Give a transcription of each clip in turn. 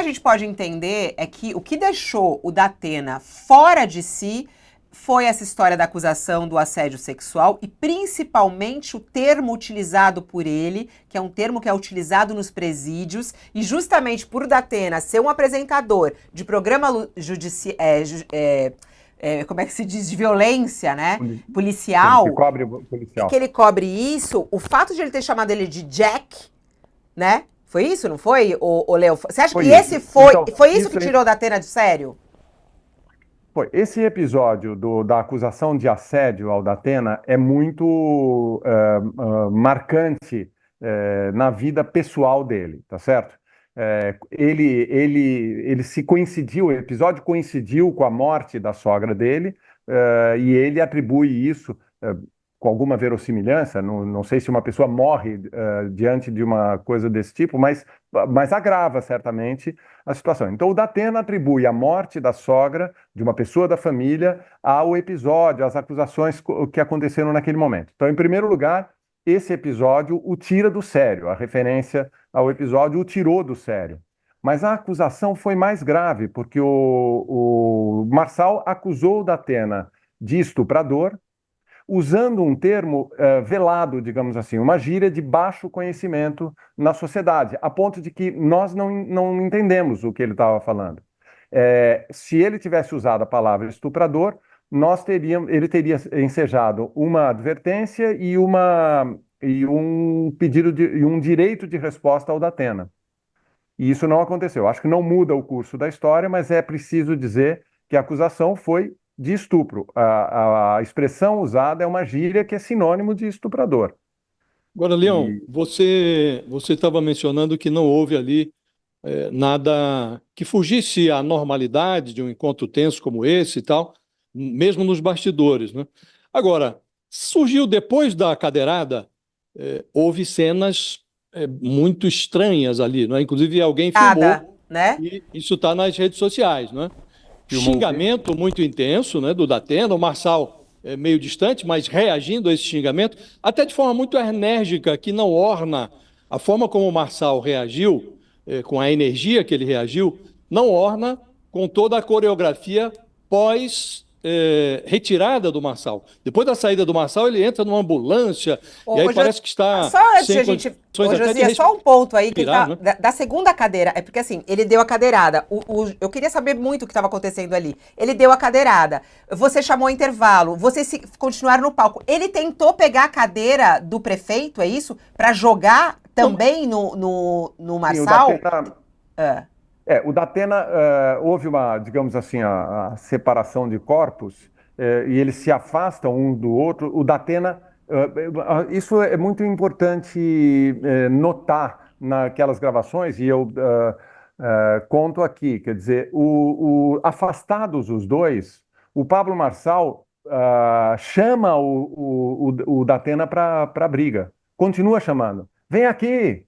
a gente pode entender é que o que deixou o Datena fora de si foi essa história da acusação do assédio sexual e principalmente o termo utilizado por ele, que é um termo que é utilizado nos presídios, e justamente por Datena ser um apresentador de programa como é que se diz, de violência, né, Sim, que policial, cobre e que policial. ele cobre isso, o fato de ele ter chamado ele de Jack, né, foi isso, não foi, o Léo? Você acha Foi que isso. esse foi, Então, foi isso que tirou Datena de sério? foi. Esse episódio da acusação de assédio ao Datena é muito marcante na vida pessoal dele, tá certo? Ele se coincidiu, o episódio coincidiu com a morte da sogra dele, e ele atribui isso com alguma verossimilhança. Não sei se uma pessoa morre diante de uma coisa desse tipo, mas agrava certamente a situação. Então, o Datena atribui a morte da sogra de uma pessoa da família ao episódio, às acusações que aconteceram naquele momento. Então, em primeiro lugar, esse episódio o tira do sério, a referência ao episódio o tirou do sério. Mas a acusação foi mais grave, porque o Marçal acusou o Datena de estuprador, usando um termo velado, digamos assim, uma gíria de baixo conhecimento na sociedade, a ponto de que nós não entendemos o que ele estava falando. Se ele tivesse usado a palavra estuprador, ele teria ensejado uma advertência e um pedido e um direito de resposta ao Datena. E isso não aconteceu. Acho que não muda o curso da história, mas é preciso dizer que a acusação foi de estupro. A expressão usada é uma gíria que é sinônimo de estuprador. Agora, Leão, E você estava mencionando que não houve ali nada que fugisse à normalidade de um encontro tenso como esse e tal, mesmo nos bastidores, né? Agora, surgiu depois da cadeirada, houve cenas muito estranhas ali, não é? Inclusive alguém Nada, filmou né? e isso está nas redes sociais, não é? filmou o quê? Xingamento muito intenso, né, do Datena, o Marçal meio distante, mas reagindo a esse xingamento, até de forma muito enérgica, que não orna a forma como o Marçal reagiu, com a energia que ele reagiu, não orna com toda a coreografia pós retirada do Marçal. Depois da saída do Marçal, ele entra numa ambulância e aí parece que está Só antes de sem a gente. condições Ô, até de Josias, só um ponto aí, que ele respirar, tá. né? Da segunda cadeira. É porque assim, ele deu a cadeirada. Eu queria saber muito o que estava acontecendo ali. Ele deu a cadeirada. Você chamou o intervalo. Vocês continuaram no palco. Ele tentou pegar a cadeira do prefeito, é isso? Pra jogar também no Sim, Marçal? Ah. O Datena, houve uma, digamos assim, a separação de corpos, e eles se afastam um do outro. O Datena, isso é muito importante notar naquelas gravações, e eu conto aqui, quer dizer, afastados os dois, o Pablo Marçal chama o Datena para a briga, continua chamando, vem aqui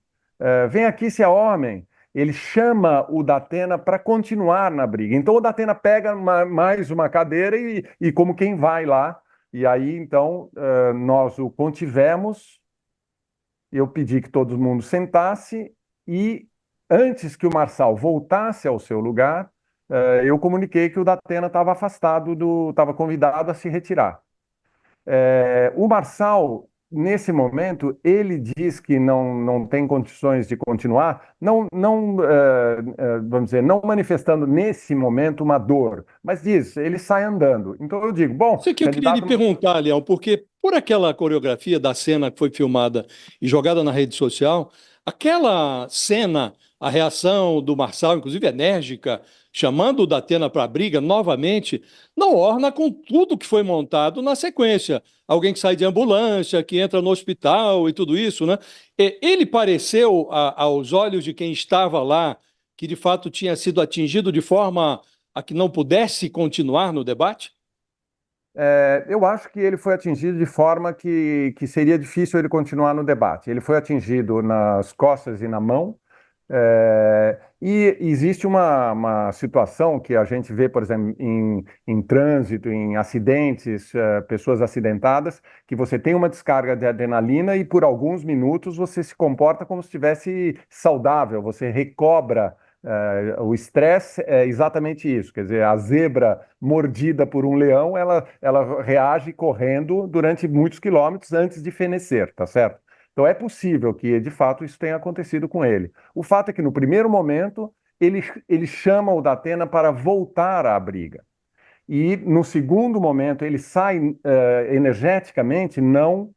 se é homem. Ele chama o Datena para continuar na briga. Então o Datena pega mais uma cadeira e como quem vai lá. E aí, então, nós o contivemos. Eu pedi que todo mundo sentasse e, antes que o Marçal voltasse ao seu lugar, eu comuniquei que o Datena estava afastado, estava convidado a se retirar. O Marçal, nesse momento, ele diz que não tem condições de continuar, vamos dizer, não manifestando nesse momento uma dor, mas diz, ele sai andando. Então eu digo, bom, Sei que eu queria lhe perguntar, Leão, porque por aquela coreografia da cena que foi filmada e jogada na rede social, aquela cena, a reação do Marçal, inclusive enérgica, chamando o Datena para a briga novamente, não orna com tudo que foi montado na sequência. Alguém que sai de ambulância, que entra no hospital e tudo isso, né? Ele pareceu, aos olhos de quem estava lá, que de fato tinha sido atingido de forma a que não pudesse continuar no debate? Eu acho que ele foi atingido de forma que seria difícil ele continuar no debate. Ele foi atingido nas costas e na mão. E existe uma situação que a gente vê, por exemplo, em trânsito, em acidentes, pessoas acidentadas, que você tem uma descarga de adrenalina e por alguns minutos você se comporta como se estivesse saudável, você recobra O estresse é exatamente isso, quer dizer, a zebra mordida por um leão, ela reage correndo durante muitos quilômetros antes de fenecer, tá certo? Então é possível que, de fato, isso tenha acontecido com ele. O fato é que, no primeiro momento, ele chama o Datena para voltar à briga. E, no segundo momento, ele sai energicamente, não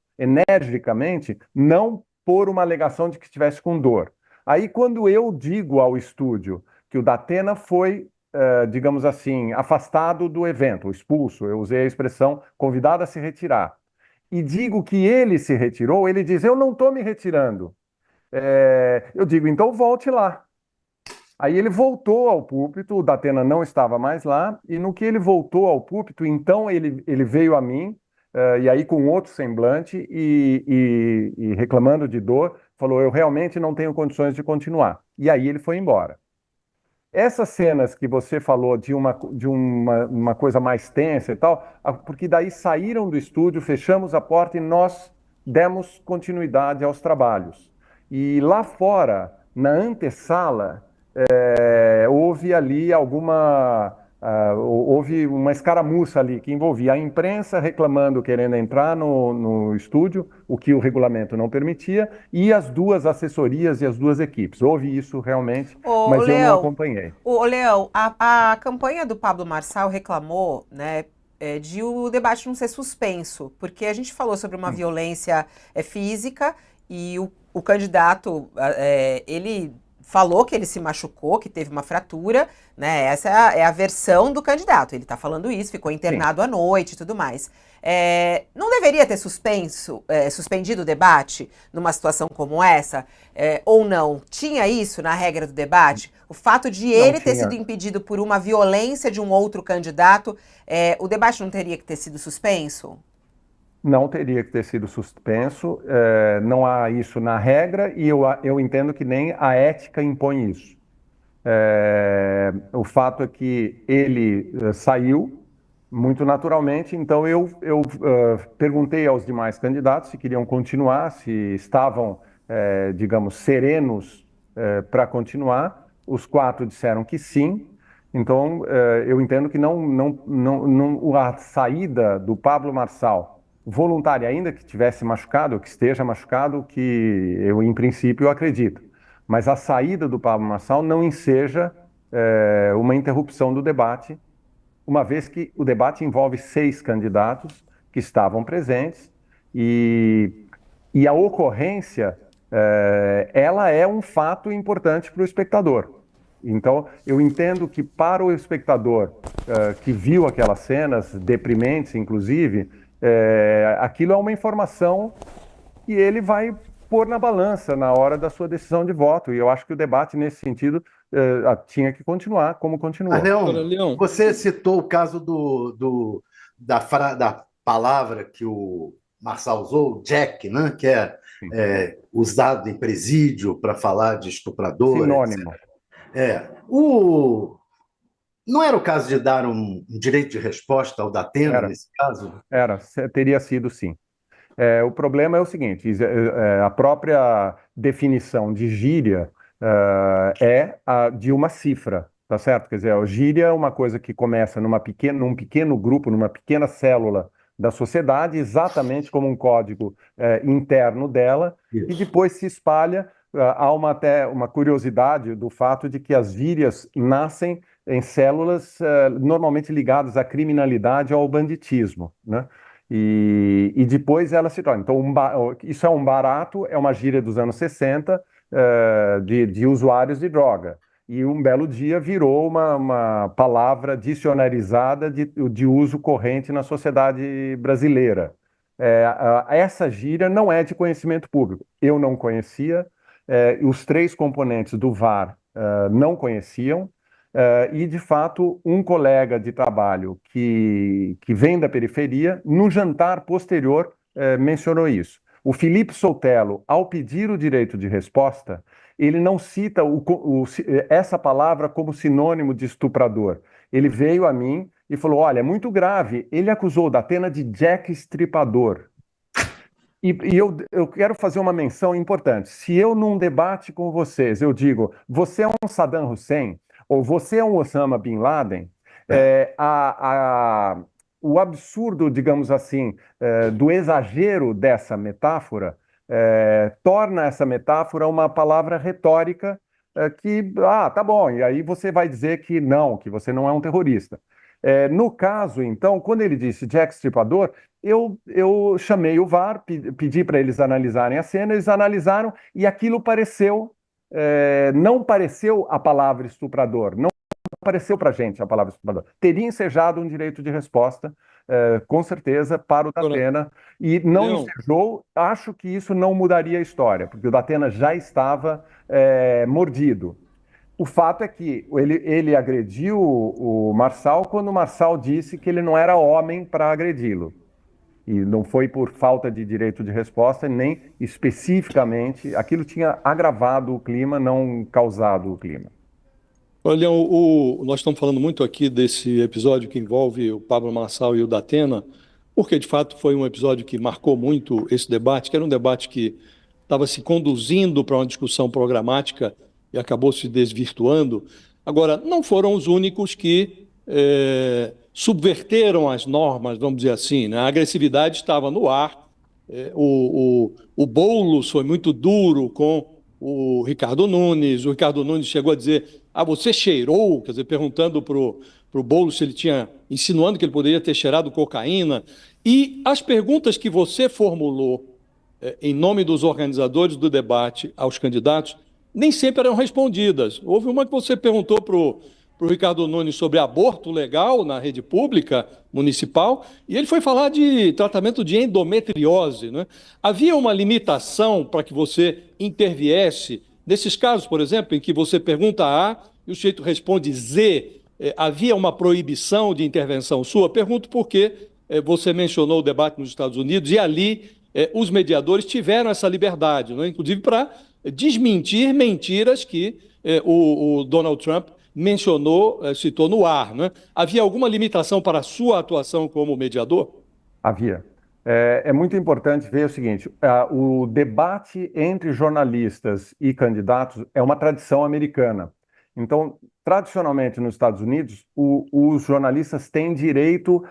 por uma alegação de que estivesse com dor. Aí, quando eu digo ao estúdio que o Datena foi, digamos assim, afastado do evento, expulso, eu usei a expressão convidado a se retirar, e digo que ele se retirou, ele diz: eu não estou me retirando. Eu digo: então volte lá. Aí ele voltou ao púlpito, o Datena não estava mais lá, e no que ele voltou ao púlpito, então ele veio a mim, e aí com outro semblante, e reclamando de dor, falou: eu realmente não tenho condições de continuar. E aí ele foi embora. Essas cenas que você falou de uma coisa mais tensa e tal, porque daí saíram do estúdio, fechamos a porta e nós demos continuidade aos trabalhos. E lá fora, na antessala, houve ali houve uma escaramuça ali que envolvia a imprensa reclamando, querendo entrar no estúdio, o que o regulamento não permitia, e as duas assessorias e as duas equipes. Houve isso realmente, mas eu não acompanhei. Leão, a campanha do Pablo Marçal reclamou, né, de o debate não ser suspenso, porque a gente falou sobre uma violência física e o candidato, ele falou que ele se machucou, que teve uma fratura, né? Essa é a versão do candidato. Ele está falando isso, ficou internado à noite e tudo mais. Não deveria ter suspendido o debate numa situação como essa? Ou não? Tinha isso na regra do debate? O fato de ele ter sido impedido por uma violência de um outro candidato, o debate não teria que ter sido suspenso? Não teria que ter sido suspenso, não há isso na regra e eu entendo que nem a ética impõe isso. O fato é que ele saiu muito naturalmente, então eu perguntei aos demais candidatos se queriam continuar, se estavam, digamos, serenos para continuar. Os 4 disseram que sim. Então, eu entendo que a saída do Pablo Marçal voluntária, ainda que tivesse machucado, que esteja machucado, que eu, em princípio, acredito. Mas a saída do Pablo Marçal não enseja uma interrupção do debate, uma vez que o debate envolve 6 candidatos que estavam presentes e a ocorrência, ela é um fato importante para o espectador. Então, eu entendo que para o espectador que viu aquelas cenas, deprimentes inclusive, aquilo é uma informação que ele vai pôr na balança na hora da sua decisão de voto. E eu acho que o debate, nesse sentido, tinha que continuar como continuou. Leão, você citou o caso da palavra que o Marçal usou, Jack, né? Que é usado em presídio para falar de estuprador. Sinônimo. Não era o caso de dar um direito de resposta ao Datena nesse caso? Teria sido sim. O problema é o seguinte: a própria definição de gíria é a de uma cifra, tá certo? Quer dizer, a gíria é uma coisa que começa num pequeno grupo, numa pequena célula da sociedade, exatamente como um código interno dela, Isso. E depois se espalha. Há até uma curiosidade do fato de que as gírias nascem em células normalmente ligadas à criminalidade ou ao banditismo, né? E depois ela se torna. Então, isso é um barato, é uma gíria dos anos 60 de usuários de droga. E um belo dia virou uma palavra dicionarizada de uso corrente na sociedade brasileira. Essa gíria não é de conhecimento público. Eu não conhecia, os 3 componentes do VAR não conheciam. E, de fato, um colega de trabalho que vem da periferia, no jantar posterior, mencionou isso. O Felipe Soutelo, ao pedir o direito de resposta, ele não cita essa palavra como sinônimo de estuprador. Ele veio a mim e falou: olha, é muito grave. Ele acusou o Datena de Jack Estripador. eu quero fazer uma menção importante. Se eu, num debate com vocês, eu digo, você é um Saddam Hussein, ou você é um Osama Bin Laden, o absurdo, digamos assim, do exagero dessa metáfora torna essa metáfora uma palavra retórica tá bom, e aí você vai dizer que você não é um terrorista. No caso, então, quando ele disse Jack Stripador, eu chamei o VAR, pedi para eles analisarem a cena, eles analisaram e aquilo não pareceu a palavra estuprador, não apareceu para a gente a palavra estuprador. Teria ensejado um direito de resposta, com certeza, para o Datena, e não ensejou. Acho que isso não mudaria a história, porque o Datena já estava mordido. O fato é que ele agrediu o Marçal quando o Marçal disse que ele não era homem para agredi-lo. E não foi por falta de direito de resposta, nem especificamente. Aquilo tinha agravado o clima, não causado o clima. Olha, nós estamos falando muito aqui desse episódio que envolve o Pablo Marçal e o Datena, porque de fato foi um episódio que marcou muito esse debate, que era um debate que estava se conduzindo para uma discussão programática e acabou se desvirtuando. Agora, não foram os únicos que subverteram as normas, vamos dizer assim, né? A agressividade estava no ar. O Boulos foi muito duro com o Ricardo Nunes. O Ricardo Nunes chegou a dizer: você cheirou? Quer dizer, perguntando para o Boulos se ele tinha, insinuando que ele poderia ter cheirado cocaína. E as perguntas que você formulou em nome dos organizadores do debate aos candidatos nem sempre eram respondidas. Houve uma que você perguntou para o Ricardo Nunes sobre aborto legal na rede pública municipal, e ele foi falar de tratamento de endometriose, né? Havia uma limitação para que você interviesse nesses casos, por exemplo, em que você pergunta A e o sujeito responde Z, havia uma proibição de intervenção sua? Pergunto porque você mencionou o debate nos Estados Unidos e ali os mediadores tiveram essa liberdade, né? Inclusive para desmentir mentiras que o Donald Trump mencionou, citou no ar, né? Havia alguma limitação para a sua atuação como mediador? Havia. É muito importante ver o seguinte: o debate entre jornalistas e candidatos é uma tradição americana. Então, tradicionalmente nos Estados Unidos, os jornalistas têm direito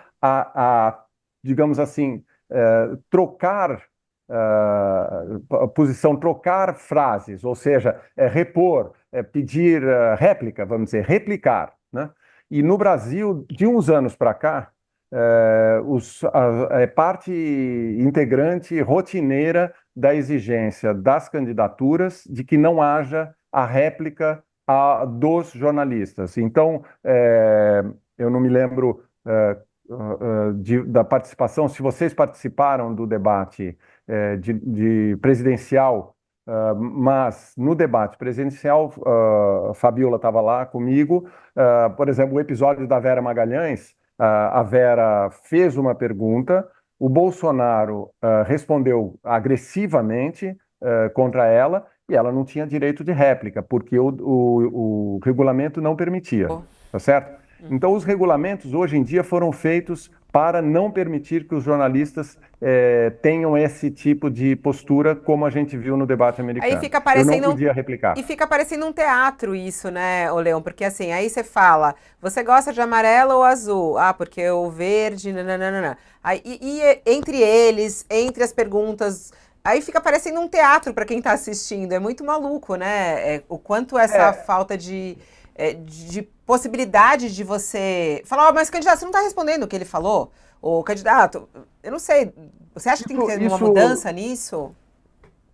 digamos assim, trocar posição, trocar frases, ou seja, repor, pedir réplica, vamos dizer, replicar, né? E no Brasil, de uns anos para cá, é parte integrante rotineira da exigência das candidaturas de que não haja a réplica dos jornalistas. Então, eu não me lembro da participação, se vocês participaram do debate de presidencial, mas no debate presidencial, Fabiola estava lá comigo, por exemplo, o episódio da Vera Magalhães, a Vera fez uma pergunta, o Bolsonaro respondeu agressivamente contra ela, e ela não tinha direito de réplica, porque o regulamento não permitia, tá certo? Então, os regulamentos, hoje em dia, foram feitos para não permitir que os jornalistas tenham esse tipo de postura, como a gente viu no debate americano. Aí fica parecendo, eu não podia replicar. E fica parecendo um teatro isso, né, ô Leão? Porque assim, aí você fala, você gosta de amarelo ou azul? Porque o verde, nananana. Aí, e entre eles, entre as perguntas, aí fica parecendo um teatro para quem está assistindo. É muito maluco, né? O quanto essa falta de possibilidade de você falar, mas candidato, você não está respondendo o que ele falou? O candidato, eu não sei, você acha que tem que ter uma mudança nisso?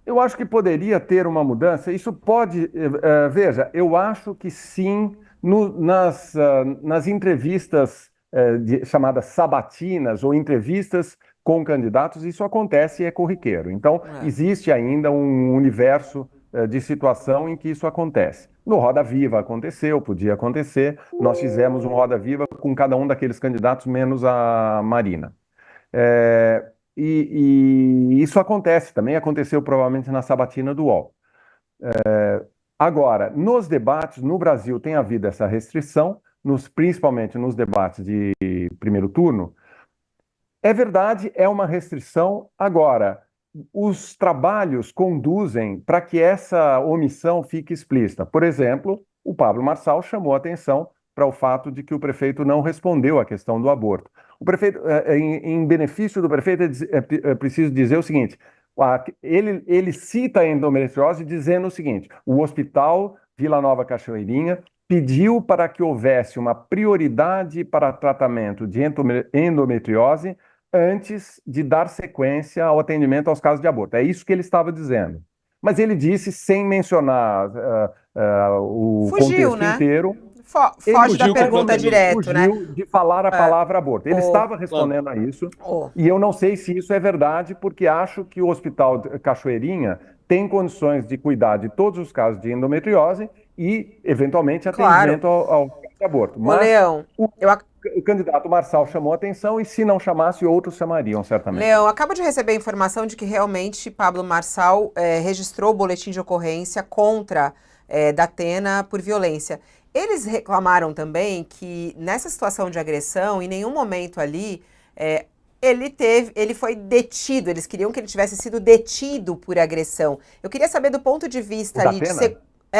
Eu acho que poderia ter uma mudança. Isso pode, veja, eu acho que sim, nas entrevistas chamadas sabatinas ou entrevistas com candidatos, isso acontece e é corriqueiro. Então, existe ainda um universo de situação em que isso acontece. No Roda Viva aconteceu, podia acontecer. Nós fizemos um Roda Viva com cada um daqueles candidatos, menos a Marina. E isso acontece, também aconteceu provavelmente na sabatina do UOL. Agora, nos debates, no Brasil tem havido essa restrição, principalmente nos debates de primeiro turno. É verdade, é uma restrição. Agora, os trabalhos conduzem para que essa omissão fique explícita. Por exemplo, o Pablo Marçal chamou a atenção para o fato de que o prefeito não respondeu à questão do aborto. O prefeito, em benefício do prefeito, é preciso dizer o seguinte: ele cita a endometriose dizendo o seguinte: o Hospital Vila Nova Cachoeirinha pediu para que houvesse uma prioridade para tratamento de endometriose antes de dar sequência ao atendimento aos casos de aborto. É isso que ele estava dizendo. Mas ele disse sem mencionar o Fugiu, contexto né? inteiro. Foge da fugiu pergunta completamente. direto, né? Fugiu de falar a palavra aborto. Ele Oh. estava respondendo a isso, e eu não sei se isso é verdade, porque acho que o Hospital Cachoeirinha tem condições de cuidar de todos os casos de endometriose e, eventualmente, atendimento ao caso de aborto. Ô, Mas Leão, o candidato Marçal chamou a atenção, e se não chamasse, outros chamariam, certamente. Leão, acabo de receber a informação de que realmente Pablo Marçal registrou o boletim de ocorrência contra Datena por violência. Eles reclamaram também que nessa situação de agressão, em nenhum momento ali, ele foi detido. Eles queriam que ele tivesse sido detido por agressão. Eu queria saber do ponto de vista O ali Datena?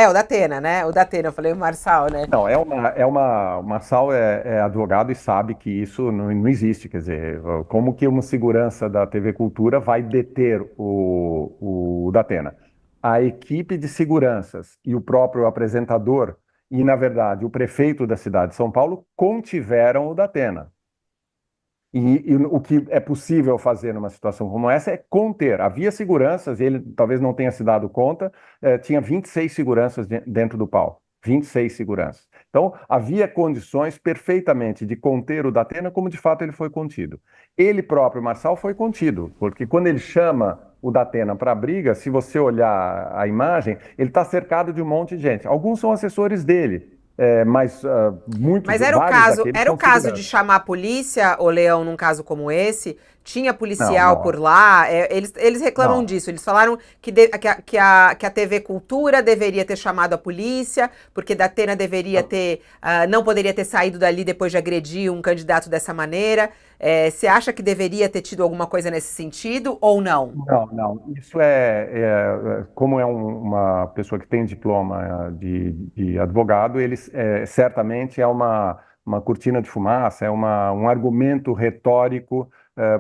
o Datena, né? O Datena, eu falei o Marçal, né? Não, o Marçal é advogado e sabe que isso não existe. Quer dizer, como que uma segurança da TV Cultura vai deter o Datena? A equipe de seguranças e o próprio apresentador e, na verdade, o prefeito da cidade de São Paulo contiveram o Datena. E o que é possível fazer numa situação como essa é conter. Havia seguranças, ele talvez não tenha se dado conta, tinha 26 seguranças dentro do palco. 26 seguranças. Então, havia condições perfeitamente de conter o Datena, como de fato ele foi contido. Ele próprio, Marçal, foi contido, porque quando ele chama o Datena para a briga, se você olhar a imagem, ele está cercado de um monte de gente. Alguns são assessores dele. Mas muitos, Mas era vários o caso de chamar a polícia, ô Leão, num caso como esse? Tinha policial Não. por lá? Eles reclamam Não. disso. Eles falaram que a TV Cultura deveria ter chamado a polícia, porque Datena deveria não poderia ter saído dali depois de agredir um candidato dessa maneira. Você acha que deveria ter tido alguma coisa nesse sentido ou não? Não. Isso como é uma pessoa que tem diploma de advogado, ele certamente é uma cortina de fumaça, é um argumento retórico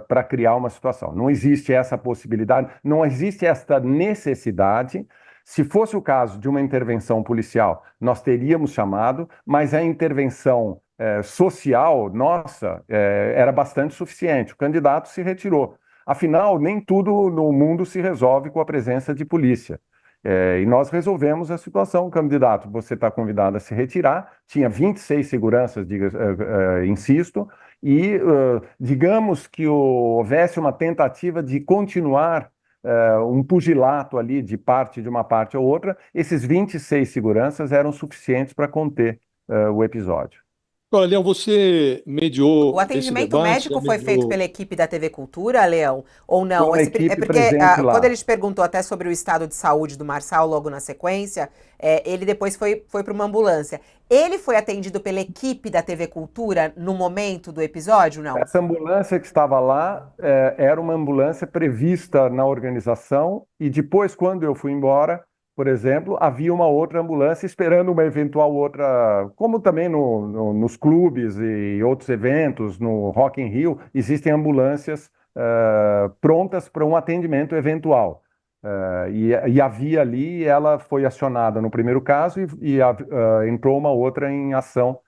para criar uma situação. Não existe essa possibilidade, não existe esta necessidade. Se fosse o caso de uma intervenção policial, nós teríamos chamado, mas a intervenção social nossa era bastante suficiente. O candidato se retirou. Afinal, nem tudo no mundo se resolve com a presença de polícia. E nós resolvemos a situação. Candidato, você está convidado a se retirar. Tinha 26 seguranças, insisto, e digamos que houvesse uma tentativa de continuar um pugilato ali de uma parte ou outra, esses 26 seguranças eram suficientes para conter o episódio. Olha, Leão, você mediou O esse atendimento debate, médico foi feito pela equipe da TV Cultura, Leão? Ou não? Foi uma equipe porque presente lá. quando ele te perguntou até sobre o estado de saúde do Marçal logo na sequência, ele depois foi para uma ambulância. Ele foi atendido pela equipe da TV Cultura no momento do episódio, não? Essa ambulância que estava lá era uma ambulância prevista na organização, e depois, quando eu fui embora, por exemplo, havia uma outra ambulância esperando uma eventual outra, como também nos clubes e outros eventos, no Rock in Rio, existem ambulâncias prontas para um atendimento eventual. E havia ali, ela foi acionada no primeiro caso e entrou uma outra em ação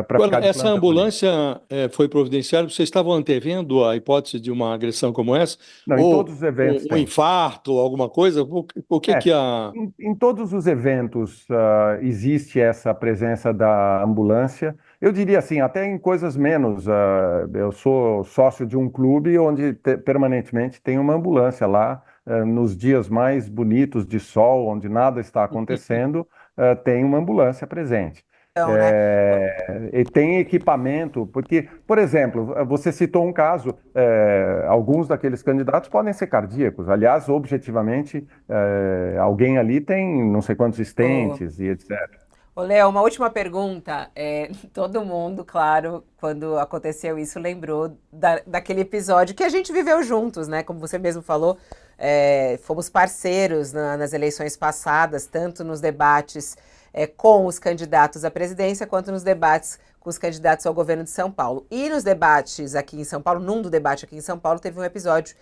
para ficar de Essa plantão ali. ambulância foi providenciada, vocês estavam antevendo a hipótese de uma agressão como essa? Não, em Ou todos os eventos um tem. infarto, alguma coisa? O que a... Em todos os eventos existe essa presença da ambulância. Eu diria assim, até em coisas menos. Eu sou sócio de um clube onde permanentemente tem uma ambulância lá. Nos dias mais bonitos de sol, onde nada está acontecendo, tem uma ambulância presente. Então, né? E tem equipamento, porque, por exemplo, você citou um caso, alguns daqueles candidatos podem ser cardíacos. Aliás, objetivamente, alguém ali tem não sei quantos estentes e etc. Ô, Léo, uma última pergunta. Todo mundo, claro, quando aconteceu isso, lembrou daquele episódio que a gente viveu juntos, né? Como você mesmo falou, fomos parceiros nas eleições passadas, tanto nos debates com os candidatos à presidência, quanto nos debates com os candidatos ao governo de São Paulo. E nos debates aqui em São Paulo, num do debate aqui em São Paulo, teve um episódio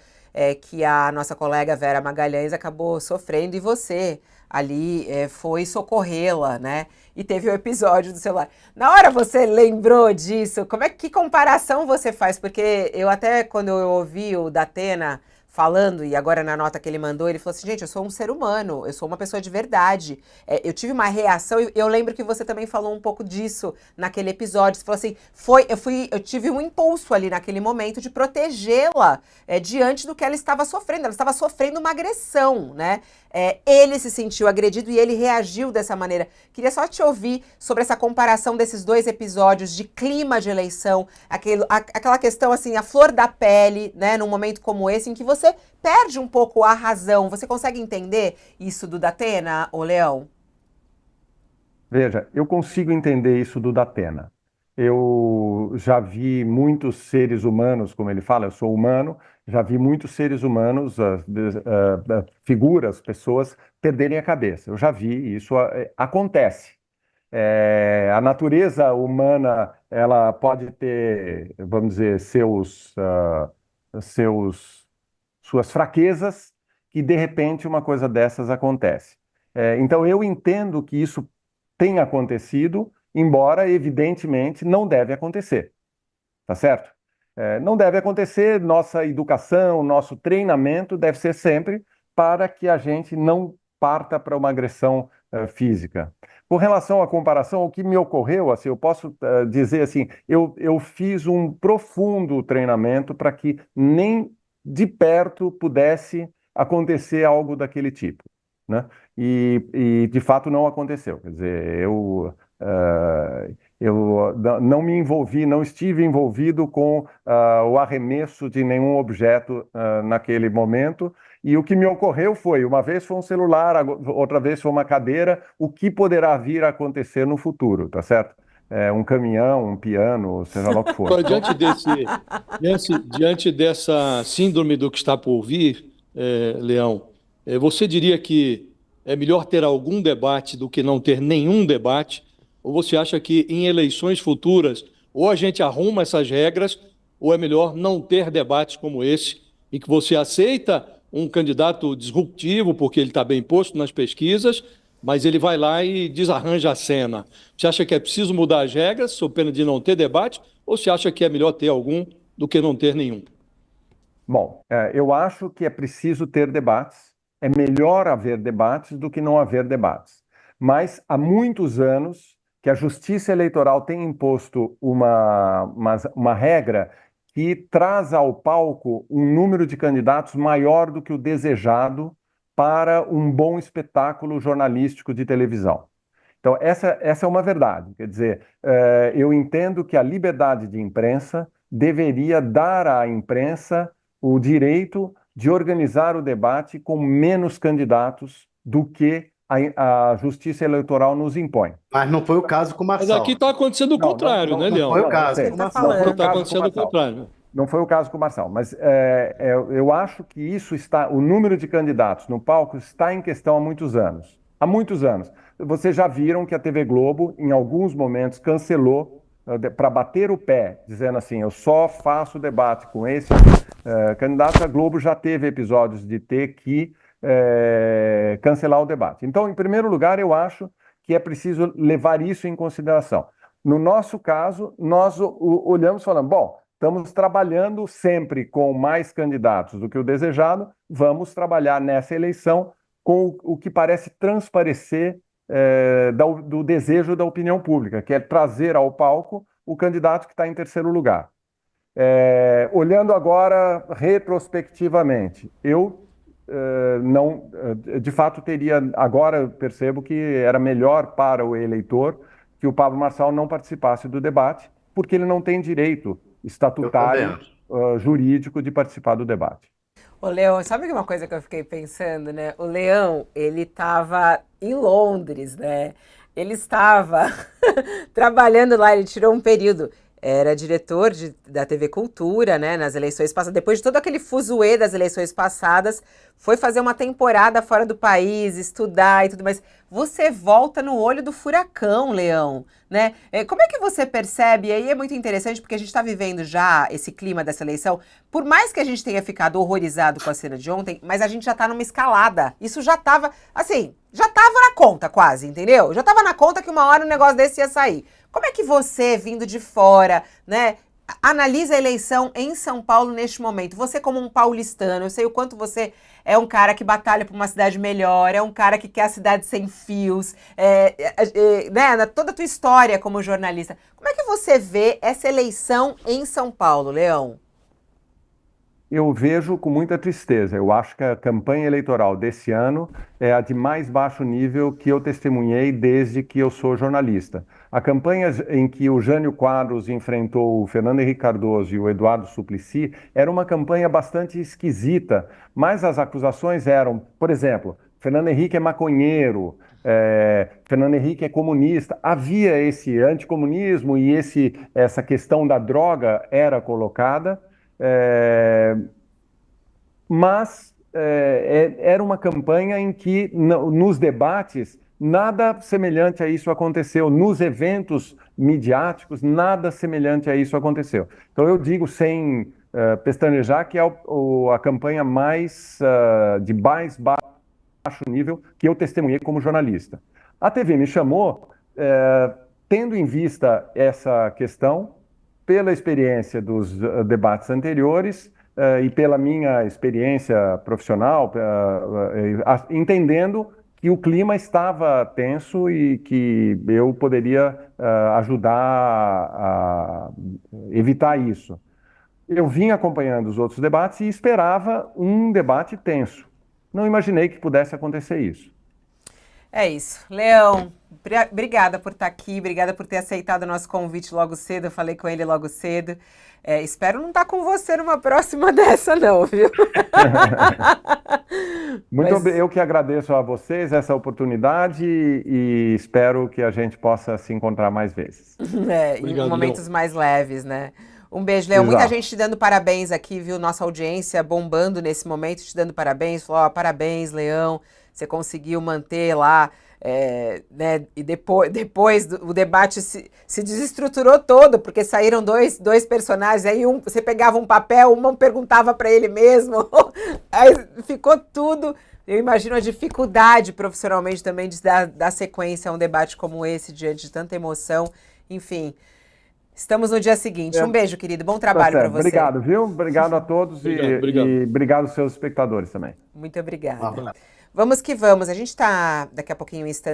que a nossa colega Vera Magalhães acabou sofrendo, e você ali foi socorrê-la, né? E teve o episódio do celular. Na hora você lembrou disso? Que comparação você faz? Porque eu até, quando eu ouvi o Datena falando, e agora na nota que ele mandou, ele falou assim, gente, eu sou um ser humano, eu sou uma pessoa de verdade. Eu tive uma reação, e eu lembro que você também falou um pouco disso naquele episódio. Você falou assim, eu tive um impulso ali naquele momento de protegê-la diante do que ela estava sofrendo. Ela estava sofrendo uma agressão, né? Ele se sentiu agredido e ele reagiu dessa maneira. Queria só te ouvir sobre essa comparação desses dois episódios de clima de eleição, aquela questão assim, a flor da pele, né, num momento como esse, em que você perde um pouco a razão. Você consegue entender isso do Datena, ô Leão? Veja, eu consigo entender isso do Datena. Eu já vi muitos seres humanos, como ele fala, eu sou humano, já vi muitos seres humanos, figuras, pessoas perderem a cabeça. Eu já vi, isso acontece. A natureza humana, ela pode ter, vamos dizer, suas fraquezas, e de repente uma coisa dessas acontece. Então eu entendo que isso tem acontecido, embora evidentemente não deve acontecer, tá certo? Não deve acontecer. Nossa educação, nosso treinamento deve ser sempre para que a gente não parta para uma agressão física. Com relação à comparação, o que me ocorreu, assim, eu posso dizer assim, eu fiz um profundo treinamento para que nem de perto pudesse acontecer algo daquele tipo, né? E de fato não aconteceu. Quer dizer, eu não me envolvi, não estive envolvido com o arremesso de nenhum objeto naquele momento. E o que me ocorreu foi, uma vez foi um celular, outra vez foi uma cadeira, o que poderá vir a acontecer no futuro, tá certo? Um caminhão, um piano, seja lá o que for. Agora, diante dessa síndrome do que está por vir, Leão, você diria que é melhor ter algum debate do que não ter nenhum debate? Ou você acha que em eleições futuras, ou a gente arruma essas regras, ou é melhor não ter debates como esse, em que você aceita um candidato disruptivo, porque ele está bem posto nas pesquisas, mas ele vai lá e desarranja a cena? Você acha que é preciso mudar as regras, sob pena de não ter debate, ou você acha que é melhor ter algum do que não ter nenhum? Bom, eu acho que é preciso ter debates. É melhor haver debates do que não haver debates. Mas há muitos anos que a Justiça Eleitoral tem imposto uma regra que traz ao palco um número de candidatos maior do que o desejado para um bom espetáculo jornalístico de televisão. Então, essa é uma verdade. Quer dizer, eu entendo que a liberdade de imprensa deveria dar à imprensa o direito de organizar o debate com menos candidatos do que a Justiça Eleitoral nos impõe. Mas não foi o caso com o Mas Marçal. aqui está acontecendo o contrário, né, Leão? Não foi o caso com o Marçal. Está acontecendo o contrário. Não foi o caso com o Marçal, mas eu acho que o número de candidatos no palco está em questão há muitos anos. Há muitos anos. Vocês já viram que a TV Globo, em alguns momentos, cancelou para bater o pé, dizendo assim, eu só faço debate com esse candidato. A Globo já teve episódios de ter que cancelar o debate. Então, em primeiro lugar, eu acho que é preciso levar isso em consideração. No nosso caso, nós olhamos e falamos, bom, estamos trabalhando sempre com mais candidatos do que o desejado, vamos trabalhar nessa eleição com o que parece transparecer do desejo da opinião pública, que é trazer ao palco o candidato que está em terceiro lugar. Olhando agora retrospectivamente, eu não, de fato, agora eu percebo que era melhor para o eleitor que o Pablo Marçal não participasse do debate, porque ele não tem direito estatutário, jurídico de participar do debate. Ô, Leão, sabe uma coisa que eu fiquei pensando, né? O Leão, ele estava em Londres, né? Ele estava trabalhando lá, ele tirou um período. era diretor da TV Cultura, né, nas eleições passadas. Depois de todo aquele fuzuê das eleições passadas, foi fazer uma temporada fora do país, estudar e tudo mais. Você volta no olho do furacão, Leão, né? Como é que você percebe? E aí é muito interessante, porque a gente está vivendo já esse clima dessa eleição. Por mais que a gente tenha ficado horrorizado com a cena de ontem, mas a gente já está numa escalada. Isso já estava, assim, já estava na conta quase, entendeu? Já estava na conta que uma hora um negócio desse ia sair. Como é que você, vindo de fora, né, analisa a eleição em São Paulo neste momento? Você como um paulistano, eu sei o quanto você é um cara que batalha por uma cidade melhor, é um cara que quer a cidade sem fios, né, toda a tua história como jornalista. Como é que você vê essa eleição em São Paulo, Leão? Eu vejo com muita tristeza. Eu acho que a campanha eleitoral desse ano é a de mais baixo nível que eu testemunhei desde que eu sou jornalista. A campanha em que o Jânio Quadros enfrentou o Fernando Henrique Cardoso e o Eduardo Suplicy era uma campanha bastante esquisita, mas as acusações eram, por exemplo, Fernando Henrique é maconheiro, Fernando Henrique é comunista. Havia esse anticomunismo e essa questão da droga era colocada. Mas era uma campanha em que, nos debates, nada semelhante a isso aconteceu. Nos eventos midiáticos, nada semelhante a isso aconteceu. Então, eu digo, sem pestanejar, que é a campanha de mais baixo nível que eu testemunhei como jornalista. A TV me chamou, tendo em vista essa questão, pela experiência dos debates anteriores e pela minha experiência profissional, entendendo que o clima estava tenso e que eu poderia ajudar a evitar isso. Eu vim acompanhando os outros debates e esperava um debate tenso. Não imaginei que pudesse acontecer isso. É isso. Leão, obrigada por estar aqui, obrigada por ter aceitado o nosso convite logo cedo, eu falei com ele logo cedo. Espero não estar com você numa próxima dessa não, viu? Eu que agradeço a vocês essa oportunidade e espero que a gente possa se encontrar mais vezes. Obrigado, em momentos Leão. Mais leves, né? Um beijo, Leão. Muita gente te dando parabéns aqui, viu? Nossa audiência bombando nesse momento, te dando parabéns. Falou, parabéns, Leão. Você conseguiu manter lá, né? E depois o debate se desestruturou todo, porque saíram dois personagens, aí você pegava um papel, uma perguntava para ele mesmo, aí ficou tudo. Eu imagino a dificuldade profissionalmente também de dar sequência a um debate como esse, diante de tanta emoção. Enfim, estamos no dia seguinte. Um beijo, querido. Bom trabalho para você. Obrigado, viu? Obrigado a todos e obrigado aos seus espectadores também. Muito obrigada. Vamos que vamos. A gente está daqui a pouquinho em instantes